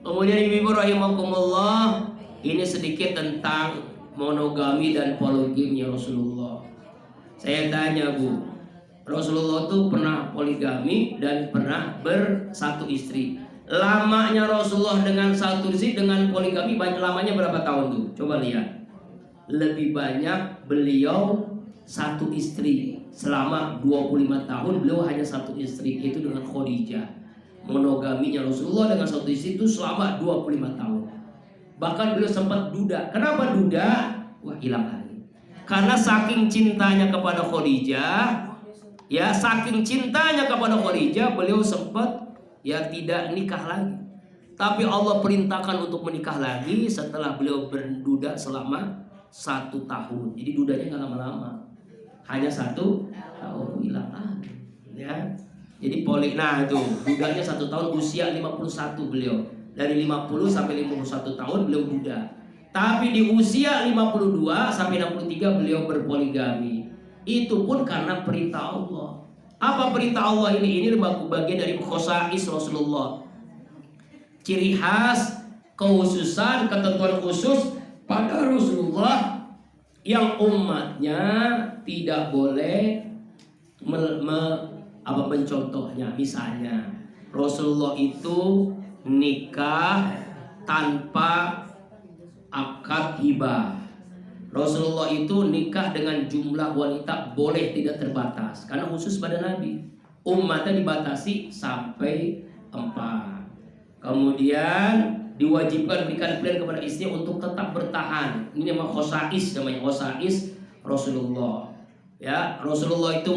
Kemudian ibu-ibu rahimakumullah, ini sedikit tentang monogami dan poligami Rasulullah. Saya tanya Bu, Rasulullah tuh pernah poligami dan pernah bersatu istri. Lamanya Rasulullah dengan satu istri dengan poligami lamanya berapa tahun tuh? Coba lihat. Lebih banyak beliau satu istri. Selama 25 tahun beliau hanya satu istri, itu dengan Khadijah. Monogaminya Rasulullah dengan satu istri itu selama 25 tahun. Bahkan beliau sempat duda. Kenapa duda? Wah, hilang lagi. Karena saking cintanya kepada Khadijah, ya saking cintanya kepada Khadijah, beliau sempat ya tidak nikah lagi. Tapi Allah perintahkan untuk menikah lagi setelah beliau berduda selama 1 tahun. Jadi dudanya nggak lama-lama, hanya 1 tahun, hilang lagi. Ya, jadi nah itu dudanya 1 tahun, usia 51 beliau. Dari 50 sampai 51 tahun beliau duda. Tapi di usia 52 sampai 63 beliau berpoligami. Itu pun karena perintah Allah. Apa perintah Allah ini? Ini bagian dari khosais Rasulullah. Ciri khas, kekhususan, ketentuan khusus pada Rasulullah yang umatnya tidak boleh mencontohnya. Misalnya Rasulullah itu nikah tanpa akad hibah. Rasulullah itu nikah dengan jumlah wanita boleh tidak terbatas, karena khusus pada Nabi. Umatnya dibatasi sampai 4. Kemudian diwajibkan berikan pilihan kepada istri untuk tetap bertahan. Ini namanya khosais Rasulullah. Ya, Rasulullah itu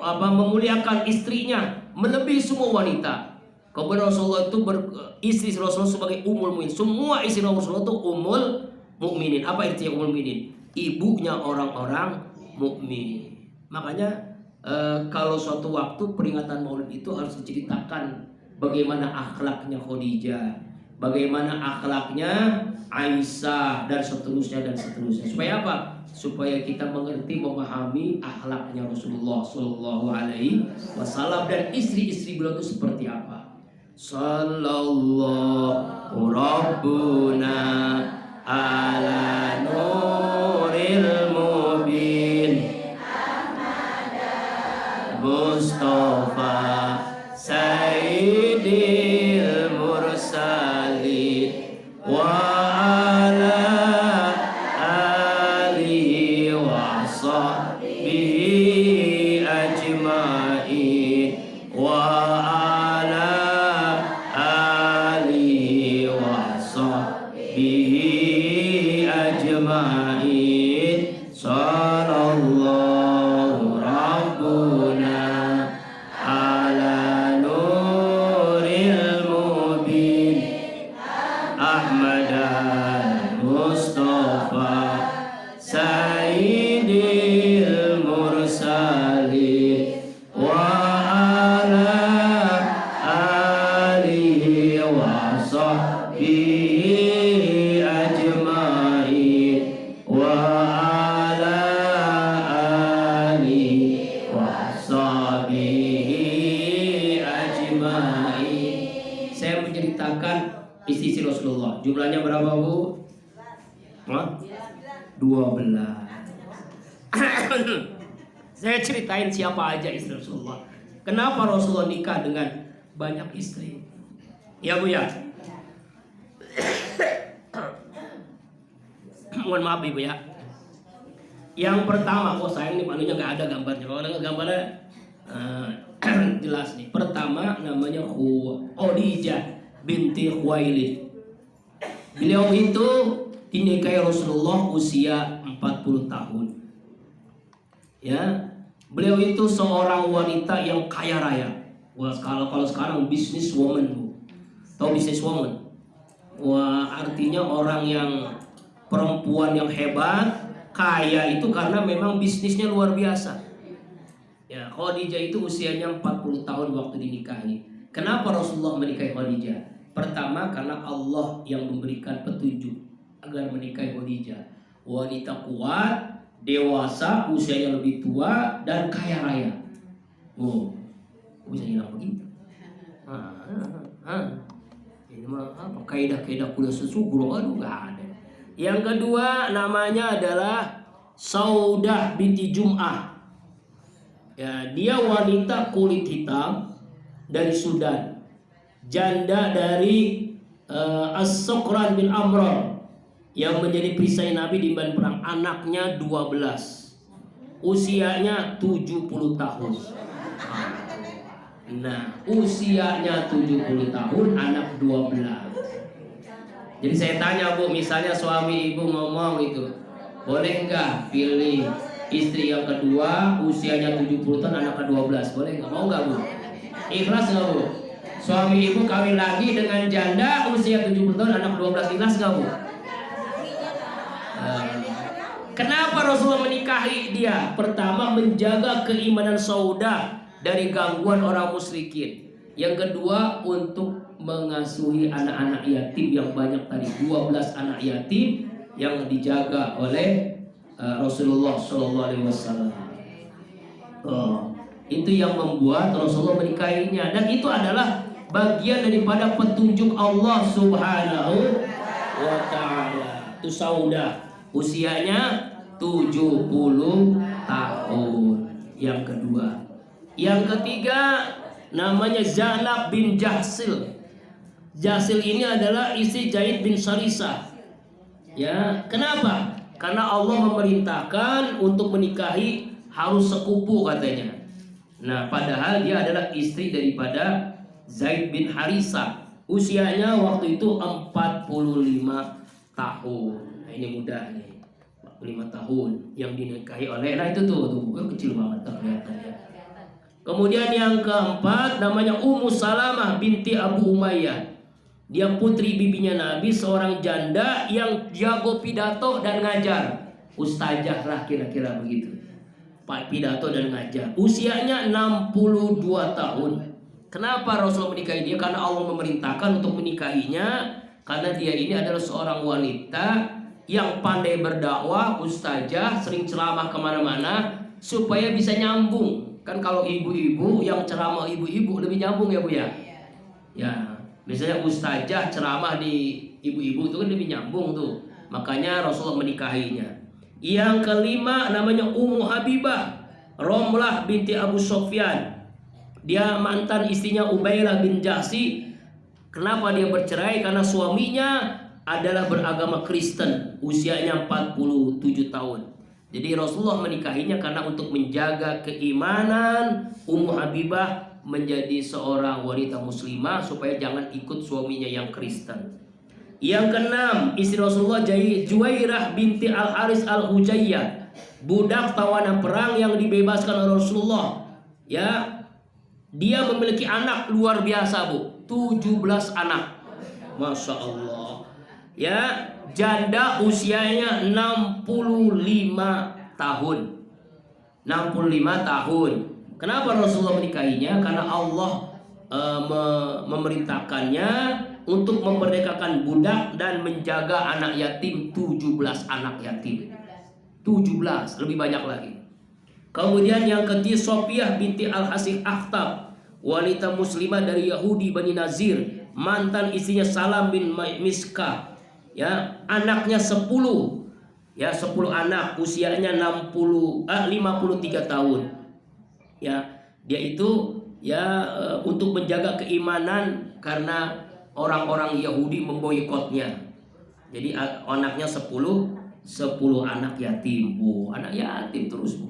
memuliakan istrinya melebihi semua wanita. Kemudian Rasulullah itu istri Rasulullah sebagai ummul mukminin. Semua istri Rasulullah itu ummul mukminin. Apa artinya ummul mukminin? Ibunya orang-orang mukmin. Makanya kalau suatu waktu peringatan Maulid itu harus diceritakan bagaimana akhlaknya Khadijah, bagaimana akhlaknya Aisyah, dan seterusnya dan seterusnya. Supaya apa? Supaya kita mengerti, memahami akhlaknya Rasulullah Shallallahu Alaihi Wasallam dan istri-istri beliau itu seperti apa. Sallallahu Rabbuna ala nuril mubin Mustafa Sayyidil Mursalin wa ala alihi wa sahbihi ajma'in wa ala alihi wa sahbihi ajma'in. Sallallahu Rabbuna ala nuril mubin Ahmad Mustafa Sayyidil Mursalin wa ala alihi wa sahbihi ajma'in wa ala alihi wa sahbihi ajma'in. Saya menceritakan istri Rasulullah. Jumlahnya berapa, Bu? 12. Saya ceritain siapa aja istri Rasulullah. Kenapa Rasulullah nikah dengan banyak istri? Ya, Bu ya. Mohon maaf Ibu ya. Yang pertama, sayang nih manunya nggak ada gambarnya. Kalau ada gambarnya jelas nih. Pertama namanya Khadijah binti Khuwailid. Beliau itu dinikahi Rasulullah usia 40 tahun. Ya, beliau itu seorang wanita yang kaya raya. Wah, kalau sekarang business woman, Bu. Tahu business woman? Wah, artinya orang yang perempuan yang hebat, kaya itu karena memang bisnisnya luar biasa. Ya, Khadijah itu usianya 40 tahun waktu dinikahi. Kenapa Rasulullah menikahi Khadijah? Pertama, karena Allah yang memberikan petunjuk agar menikahi Khadijah. Wanita kuat, dewasa, usianya lebih tua, dan kaya raya. Oh, bisa hilang begitu. Ini mah apa kaidah-kaidah kuliah sesugro, aduh nggak ada. Yang kedua namanya adalah Saudah binti Jum'ah. Ya, dia wanita kulit hitam dari Sudan, janda dari As-Sokran bin Amr yang menjadi perisai Nabi di medan perang. Anaknya 12, usianya 70 tahun. Nah, usianya 70 tahun, anak 12. Jadi saya tanya Bu, misalnya suami ibu ngomong itu, boleh nggak pilih istri yang kedua usianya 70 tahun, anak ke-12? Boleh nggak? Mau nggak Bu? Ikhlas nggak Bu? Suami ibu kawin lagi dengan janda usia 70 tahun, anak 12, ikhlas nggak Bu? Kenapa Rasulullah menikahi dia? Pertama, menjaga keimanan Saudah dari gangguan orang musyrikin. Yang kedua, untuk mengasuhi anak-anak yatim yang banyak tadi, 12 anak yatim yang dijaga oleh Rasulullah SAW. Itu yang membuat Rasulullah menikahinya, dan itu adalah bagian daripada petunjuk Allah Subhanahu wa Ta'ala. Itu Saudah, usianya 70 tahun. Yang kedua. Yang ketiga namanya Zainab bin Jahsil. Jahsil ini adalah istri Zaid bin Sarisah. Ya, kenapa? Karena Allah memerintahkan untuk menikahi harus sekupu katanya. Nah, padahal dia adalah istri daripada Zaid bin Harisah. Usianya waktu itu 45 tahun. Nah, ini muda nih. 45 tahun yang dinikahi oleh, nah itu tuh kecil banget kelihatannya. Kemudian yang keempat namanya Ummu Salamah binti Abu Umayyah. Dia putri bibinya Nabi, seorang janda yang jago pidato dan ngajar. Ustazah lah kira-kira begitu. Pak pidato dan ngajar. Usianya 62 tahun. Kenapa Rasul menikahi dia? Karena Allah memerintahkan untuk menikahinya. Karena dia ini adalah seorang wanita yang pandai berdakwah, ustazah, sering ceramah kemana-mana supaya bisa nyambung. Kan kalau ibu-ibu yang ceramah ibu-ibu lebih nyambung ya Bu ya. Ya, misalnya ustazah ceramah di ibu-ibu itu kan lebih nyambung tuh. Makanya Rasulullah menikahinya. Yang kelima namanya Ummu Habibah Romlah binti Abu Sofyan. Dia mantan istrinya Ubailah bin Jahsi. Kenapa dia bercerai? Karena suaminya adalah beragama Kristen, usianya 47 tahun. Jadi Rasulullah menikahinya karena untuk menjaga keimanan Ummu Habibah menjadi seorang wanita muslimah supaya jangan ikut suaminya yang Kristen. Yang keenam, istri Rasulullah Juwairah binti Al-Haris Al-Hujayyah, budak tawanan perang yang dibebaskan oleh Rasulullah. Ya, dia memiliki anak luar biasa Bu, 17 anak. Masya Allah. Ya, janda usianya 65 tahun. 65 tahun. Kenapa Rasulullah menikahinya? Karena Allah memerintahkannya untuk memerdekakan budak dan menjaga anak yatim, 17 anak yatim. 17, lebih banyak lagi. Kemudian yang ketiga Sofiah binti Al-Hasih Akhtab, wanita muslimah dari Yahudi Bani Nazir, mantan istrinya Salam bin Miskah. Ya, anaknya 10. Ya, 10 anak, usianya 53 tahun. Ya, dia itu ya untuk menjaga keimanan karena orang-orang Yahudi memboikotnya. Jadi anaknya 10 anak yatim. Anak yatim terus.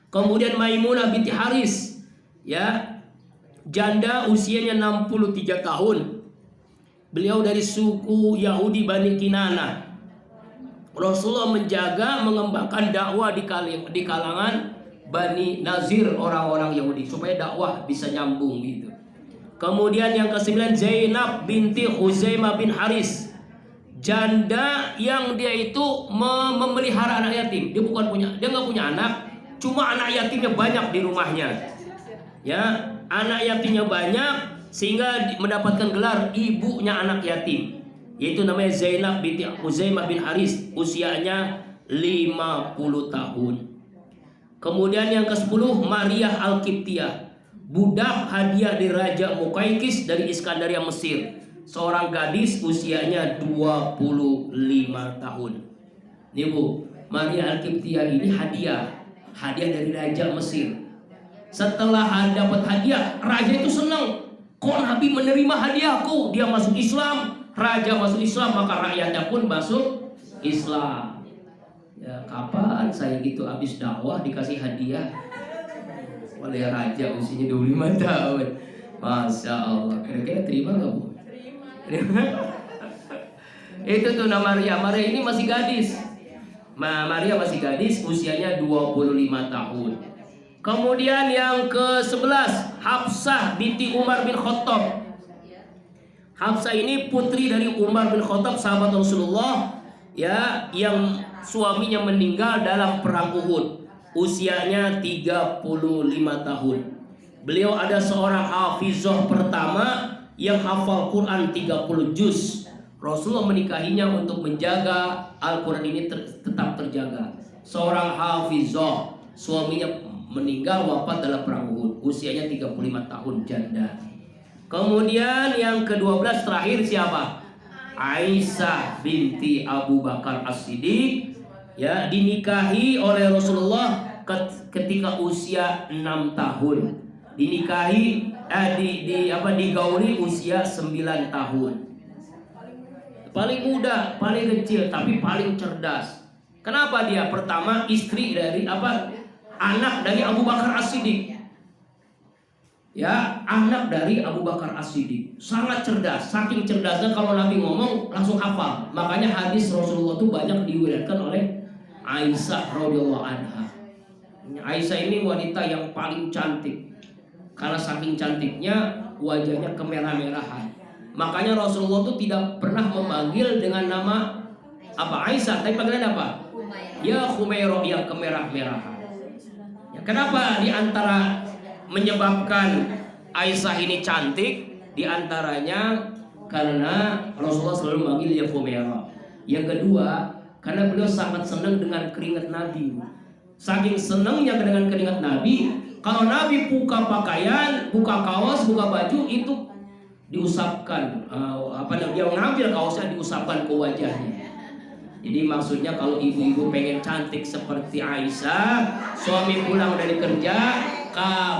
Kemudian Maimunah binti Haris, ya, janda usianya 63 tahun. Beliau dari suku Yahudi Bani Kinana. Rasulullah menjaga mengembangkan dakwah di kalangan Bani Nazir, orang-orang Yahudi, supaya dakwah bisa nyambung gitu. Kemudian yang ke-9 Zainab binti Khuzaimah bin Haris, janda yang dia itu memelihara anak yatim. Dia nggak punya anak, cuma anak yatimnya banyak di rumahnya. Ya, anak yatimnya banyak sehingga mendapatkan gelar ibunya anak yatim, yaitu namanya Zainab binti Khuzaimah bin Haris, usianya 50 tahun. Kemudian yang ke-10 Maria Al-Qibtiyah, budak hadiah dari Raja Muqawqis dari Iskandaria Mesir. seorang gadis usianya 25 tahun. Nih Bu, Maria Al-Qibtiyah ini hadiah dari Raja Mesir. Setelah dapat hadiah, raja itu senang. Kok Nabi menerima hadiahku? Dia masuk Islam, raja masuk Islam, maka rakyatnya pun masuk Islam. Ya, kapan saya gitu habis dakwah dikasih hadiah oleh raja usianya 25 tahun. Masya Allah. Kira-kira terima nggak Bu? Terima. Itu tuh nama Maria. Maria ini masih gadis. Maria masih gadis, usianya 25 tahun. Kemudian yang ke-11, Hafsah binti Umar bin Khattab. Hafsah ini putri dari Umar bin Khattab, sahabat Rasulullah, ya, yang suaminya meninggal dalam perang Uhud. Usianya 35 tahun. Beliau ada seorang hafizah pertama yang hafal Quran 30 juz. Rasulullah menikahinya untuk menjaga Al-Quran ini tetap terjaga. Seorang hafizah, suaminya meninggal wafat dalam perang Uhud, usianya 35 tahun, janda. Kemudian yang ke-12 terakhir siapa? Aisyah binti Abu Bakar As-Siddiq, ya, dinikahi oleh Rasulullah ketika usia 6 tahun. Dinikahi digauli usia 9 tahun. Paling muda, paling kecil, tapi paling cerdas. Kenapa dia? Pertama, istri dari anak dari Abu Bakar As-Siddiq. Ya, anak dari Abu Bakar As-Siddiq. Sangat cerdas, saking cerdasnya kalau Nabi ngomong langsung hafal. Makanya hadis Rasulullah itu banyak diriwayatkan oleh Aisyah radhiyallahu anha. Aisyah ini wanita yang paling cantik. Karena saking cantiknya wajahnya kemerah-merahan. Makanya Rasulullah itu tidak pernah memanggil dengan nama Aisyah, tapi panggilan apa? Ya Khumairah, yang kemerah-merahan. Ya, kenapa diantara menyebabkan Aisyah ini cantik? Diantaranya karena Rasulullah selalu memanggil ya Khumairah. Yang kedua, karena beliau sangat senang dengan keringat Nabi. Saking senangnya dengan keringat Nabi, kalau Nabi buka pakaian, buka kaos, buka baju, itu diusapkan, dia mengambil kaosnya, diusapkan ke wajahnya. Jadi maksudnya kalau ibu-ibu pengen cantik seperti Aisyah, suami pulang dari kerja,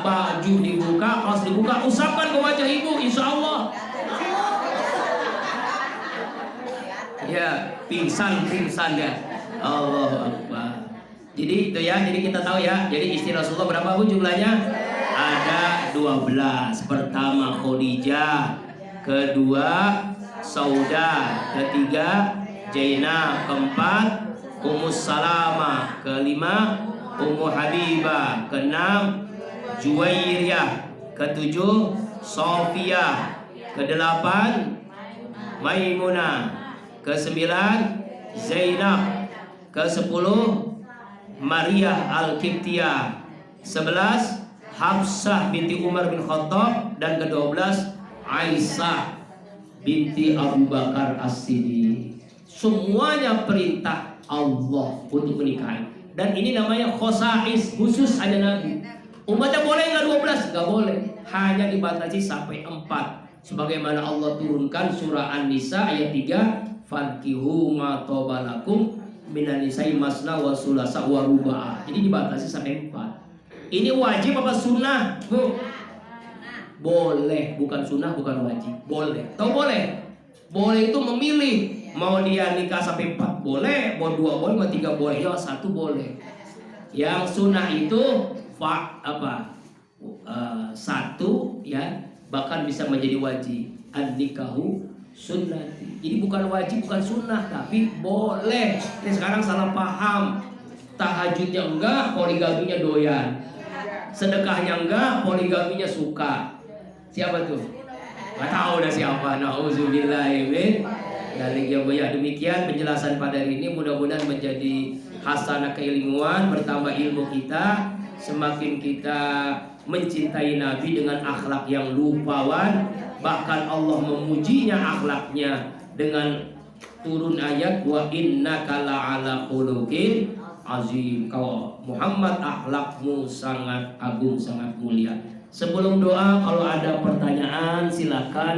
baju dibuka, kaos dibuka, usapkan ke wajah ibu, insya Allah. Ya, pingsan ya. Allahu Akbar. Jadi itu ya, jadi kita tahu ya. Jadi istri Rasulullah berapa Bu jumlahnya? Ada 12. Pertama Khadijah, kedua Sauda, ketiga Zainab, keempat Ummu Salamah, kelima Ummu Habibah, keenam Juwairiyah, ketujuh Sofiyah, kedelapan Maimunah, kesembilan Zainab, kesepuluh Maria Al-Qibtiyah, 11 Hafsah binti Umar bin Khattab, dan ke-12 Aisyah binti Abu Bakar As-Siddiq. Semuanya perintah Allah untuk menikahi. Dan ini namanya khosais, khusus hanya Nabi. Umatnya boleh nggak 12? Nggak boleh. Hanya dibatasi sampai 4. Sebagaimana Allah turunkan surah An-Nisa ayat 3, fankihu ma tobalakum minan nisa'i masna wa sulasa wa ruba'. Jadi dibatasi sampai 4. Ini wajib apa sunnah? Bu? Boleh, bukan sunnah, bukan wajib. Boleh. Tahu boleh? Boleh itu memilih. Mau dia nikah sampai 4 boleh, mau 2 boleh, mau 3 boleh, ya 1 boleh. Yang sunnah itu satu ya, bahkan bisa menjadi wajib. An-nikahu sunnati. Jadi bukan wajib, bukan sunnah, tapi boleh. Ini sekarang salah paham. Tahajudnya enggak, poligaminya doyan. Sedekahnya enggak, poligaminya suka. Siapa tuh? Gak tahu dah siapa. Nauzubillahimin. Ya, demikian penjelasan pada hari ini. Mudah-mudahan menjadi hasanah keilmuan, bertambah ilmu kita, semakin kita mencintai Nabi dengan akhlak yang lupawan. Bahkan Allah memujinya akhlaknya dengan turun ayat wa innaka la'ala khuluqin azim. Kau Muhammad akhlakmu sangat agung, sangat mulia. Sebelum doa, kalau ada pertanyaan silakan.